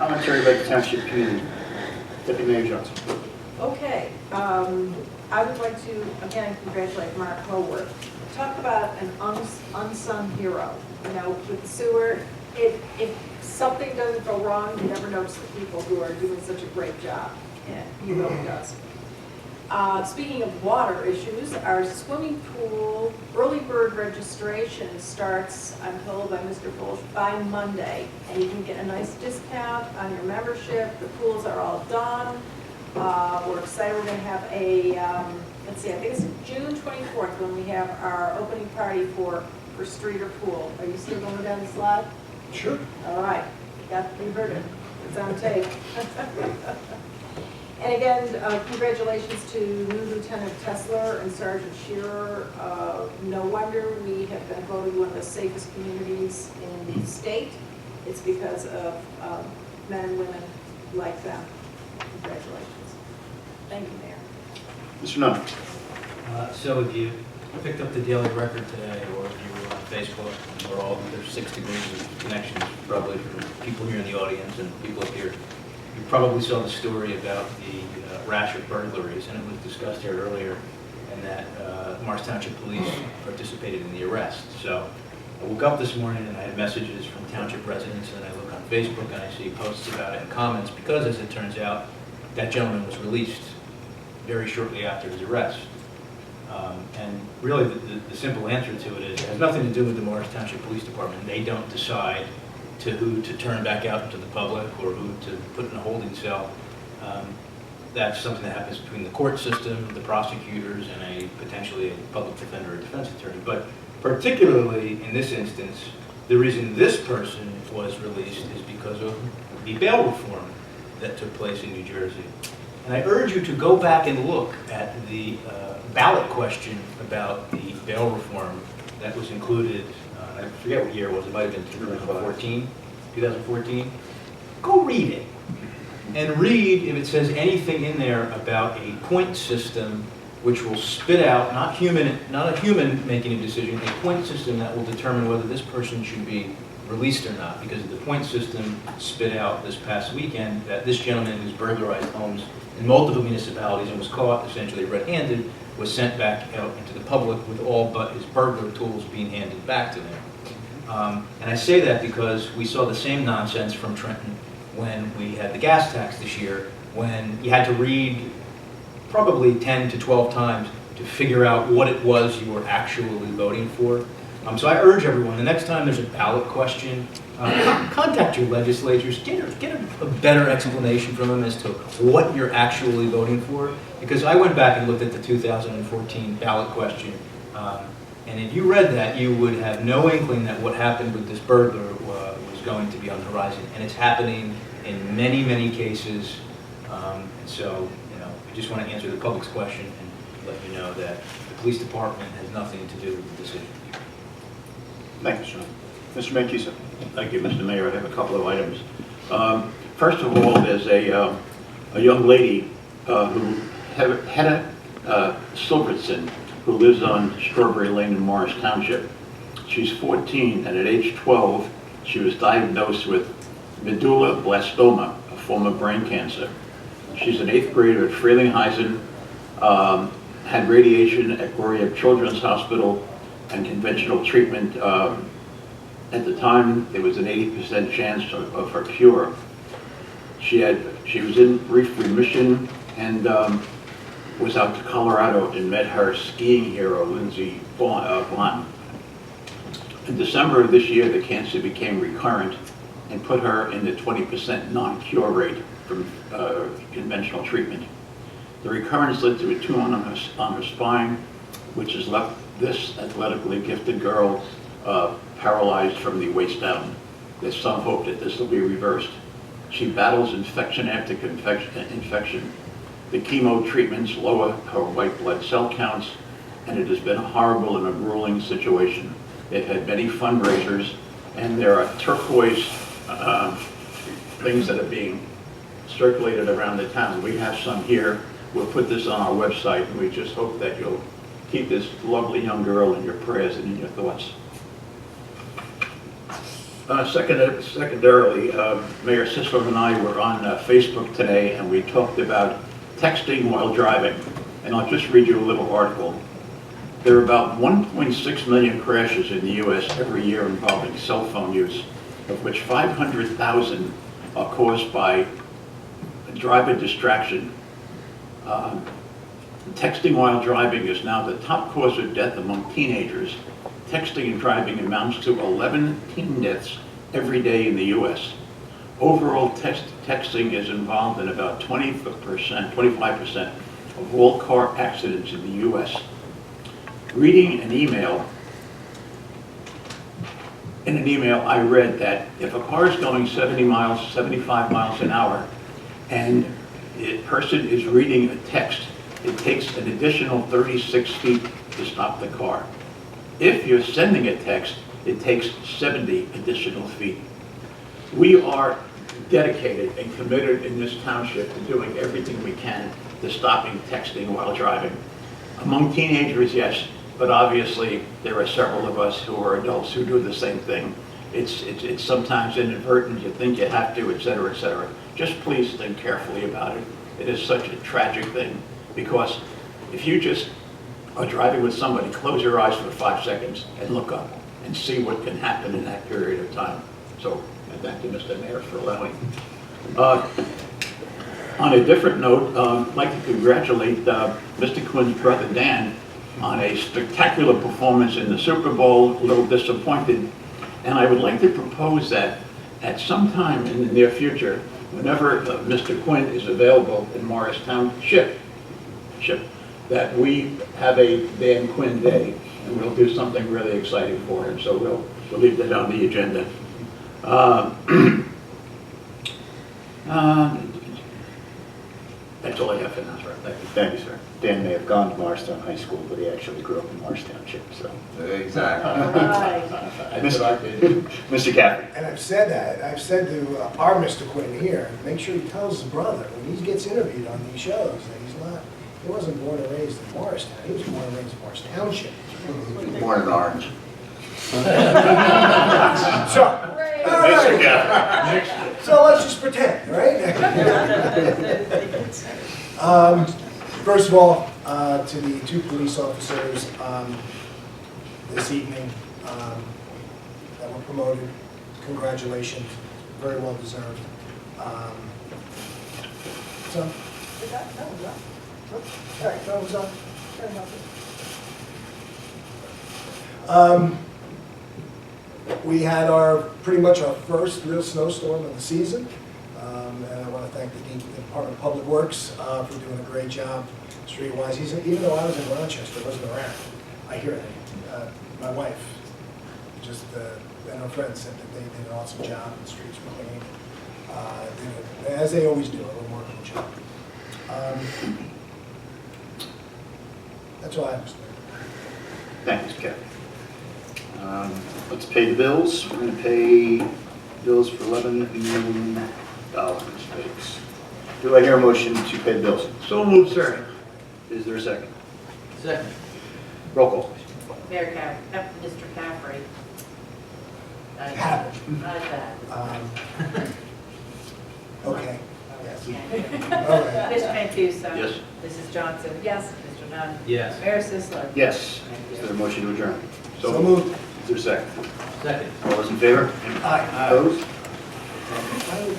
Commentary by the Township Committee. Deputy Mayor Johnson. Okay, I would like to again congratulate Mark Howarth. Talk about an unsung hero. You know, with the sewer, if something doesn't go wrong, you never notice the people who are doing such a great job, and he really does. Speaking of water issues, our swimming pool early bird registration starts, I'm told by Mr. Fulch, by Monday. And you can get a nice discount on your membership. The pools are all done. We're excited. We're going to have a, let's see, I think it's June 24th when we have our opening party for Streeter Pool. Are you still going down the slide? Sure. All right. You heard it. It's on tape. And again, congratulations to new Lieutenant Tesler and Sergeant Shearer. No wonder we have been voted one of the safest communities in the state. It's because of men and women like them. Congratulations. Thank you, Mayor. Mr. Nunn. So if you picked up the Daily Record today, or if you were on Facebook, we're all, there's 6 degrees of connections, probably from people here in the audience and people up here. You probably saw the story about the rash of burglaries, and it was discussed here earlier, and that Morris Township Police participated in the arrest. So I woke up this morning and I had messages from township residents, and I look on Facebook and I see posts about it and comments, because as it turns out, that gentleman was released very shortly after his arrest. And really the simple answer to it is it has nothing to do with the Morris Township Police Department. They don't decide to who to turn back out into the public or who to put in a holding cell. That's something that happens between the court system, the prosecutors, and potentially a public defender or defense attorney. But particularly in this instance, the reason this person was released is because of the bail reform that took place in New Jersey. And I urge you to go back and look at the ballot question about the bail reform that was included, I forget what year it was, it might have been 2014. Go read it. And read if it says anything in there about a point system which will spit out, not a human making a decision, a point system that will determine whether this person should be released or not. Because the point system spit out this past weekend that this gentleman who's burglarized homes in multiple municipalities and was caught essentially red-handed was sent back out into the public with all but his burglar tools being handed back to him. And I say that because we saw the same nonsense from Trenton when we had the gas tax this year, when you had to read probably 10 to 12 times to figure out what it was you were actually voting for. So I urge everyone, the next time there's a ballot question, contact your legislators, get a better explanation from them as to what you're actually voting for. Because I went back and looked at the 2014 ballot question, and if you read that, you would have no inkling that what happened with this burglar was going to be on the horizon. And it's happening in many, many cases. And so, I just want to answer the public's question and let you know that the police department has nothing to do with the decision. Thank you, Sean. Mr. Mancuso. Thank you, Mr. Mayor. I have a couple of items. First of all, there's a young lady who Hedda Silvertson, who lives on Strawberry Lane in Morris Township. She's 14, and at age 12, she was diagnosed with medulloblastoma, a form of brain cancer. She's an 8th grader at Frelinghuysen, had radiation at Gloria Children's Hospital and conventional treatment. At the time, there was an 80% chance of her cure. She was in brief remission and was out to Colorado and met her skiing hero, Lindsey Vaughn. In December of this year, the cancer became recurrent and put her in the 20% non-cure rate from conventional treatment. The recurrence led to a tumor on her spine, which has left this athletically gifted girl paralyzed from the waist down. There's some hope that this will be reversed. She battles infection after infection. The chemo treatments lower her white blood cell counts, and it has been a horrible and a grueling situation. They've had many fundraisers, and there are turquoise things that are being circulated around the town. We have some here. We'll put this on our website, and we just hope that you'll keep this lovely young girl in your prayers and in your thoughts. Secondarily, Mayor Sisler and I were on Facebook today, and we talked about texting while driving. And I'll just read you a little article. There are about 1.6 million crashes in the U.S. every year involving cell phone use, of which 500,000 are caused by driver distraction. Texting while driving is now the top cause of death among teenagers. Texting and driving amounts to 11 teen deaths every day in the U.S. Overall, texting is involved in about 25% of all car accidents in the U.S. Reading an email, in an email I read that if a car is going 75 miles an hour, and the person is reading a text, it takes an additional 36 feet to stop the car. If you're sending a text, it takes 70 additional feet. We are dedicated and committed in this township to doing everything we can to stopping texting while driving. Among teenagers, yes, but obviously there are several of us who are adults who do the same thing. It's sometimes inadvertent, you think you have to, et cetera, et cetera. Just please think carefully about it. It is such a tragic thing, because if you just are driving with somebody, close your eyes for 5 seconds and look up and see what can happen in that period of time. So, and thank you, Mr. Mayor, for allowing. On a different note, I'd like to congratulate Mr. Quinn's brother Dan on a spectacular performance in the Super Bowl. A little disappointed, and I would like to propose that at some time in the near future, whenever Mr. Quinn is available in Morris Township, that we have a Dan Quinn Day, and we'll do something really exciting for him. So we'll leave that on the agenda. That's all I have for now, sir. Thank you. Thank you, sir. Dan may have gone to Morristown High School, but he actually grew up in Morris Township, so. Exactly. That's what I did. Mr. Caffrey. And I've said that. I've said to our Mr. Quinn here, make sure he tells his brother when he gets interviewed on these shows that he wasn't born and raised in Morristown. He was born and raised in Morris Township. Born in Orange. So, all right. So let's just pretend, right? First of all, to the 2 police officers this evening that were promoted, congratulations, very well deserved. So, we had pretty much our first real snowstorm of the season, and I want to thank the Department of Public Works for doing a great job streetwise. Even though I was in Rochester, I wasn't around. I hear that. My wife, and her friends said that they did an awesome job. The streets were clean, as they always do, a remarkable job. That's all I have to say. Thank you, Mr. Caffrey. Let's pay the bills. We're going to pay bills for $11 million. Thanks. Do I hear a motion to pay the bills? So moved, sir. Is there a second? Second. Roll call. Mayor Mr. Caffrey. Have it. Okay. Yes. All right. Mr. Mancuso. Yes. Mrs. Johnson. Yes. Mr. Nunn. Yes. Mayor Sisler. Yes. Is there a motion to adjourn? So moved. Is there a second? Second. All those in favor? Aye. Opposed? I would